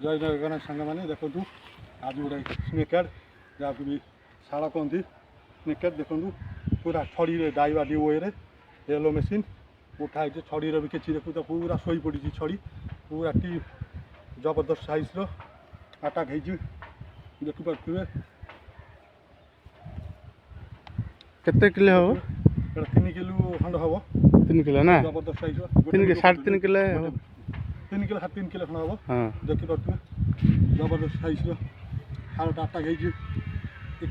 जय जगन्नाथ सांग मैंने देखु आज गोटे स्नेकेड जहाँ भी शाला कहती स्नेकेड देखु पूरा छड़ी डाइवा डी वे येलो मेसीन उठाई छड़ी भी किसी देखु तो पूरा शोई पड़ी छड़ी पूरा टी जबरदस्त साइज अटाक देखिपे केते किलो हम 3 किलो खंड हम 3 किलो ना जबरदस्त साइज 3.5 किलो 3 किलो 3 किलो खंड हम हाँ देखिपे जबरदस्त साइज हालटा अटाक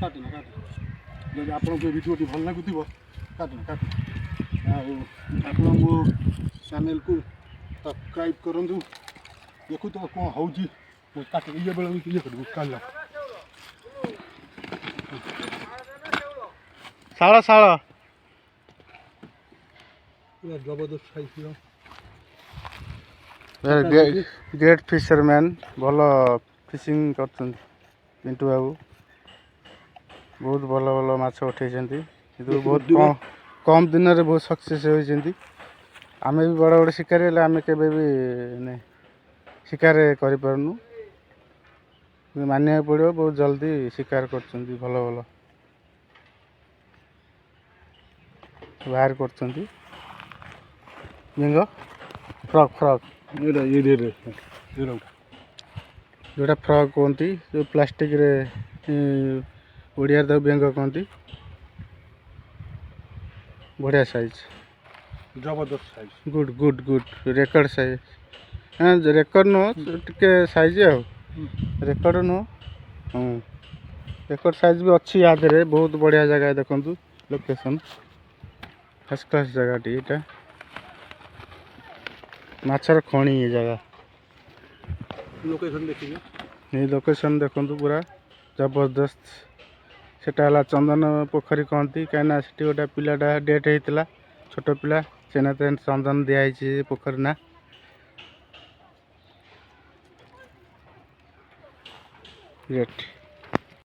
काटना काट जब आपको भिडियोटी भल लगुव काटना काट आप मो चैनल को सब्सक्राइब करूँ देखु तो कौन हो काट ये बेले ये कर काला शाला शाला पूरा जबरदस्त साइज ग्रेट फिशरमैन भल फिशिंग कर पिंटू बाबू बहुत भल भल माछ उठे बहुत कम दिन में बहुत सक्सेस होती आम भी बड़ बड़ शिकारी आम केवे भी शिकार करूँ मानिया पड़ो बहुत जल्दी शिकार कर भल भल बाहर कर फ्रॉक फ्रॉक जोटा फ्रॉक कहती जो प्लास्टिक ओडिया तो बेंग कहती बढ़िया साइज जबरदस्त size good good good record size हाँ रेकर्ड नुह टे साइज रेकर्ड नुह रेकर्ड साइज भी अच्छी याद रे बहुत बढ़िया जगह देखु लोकेशन फर्स्ट क्लास जगह टी माछर खणी ये जगह लोकेशन देखिए ये लोकेशन देखु पूरा जबरदस्त सेटा चंदन पोखरी कहती कहीं से गोटे पिलाटा डेथ होता छोट पिला से चंदन दिखाई पोखरी ना ग्रेट।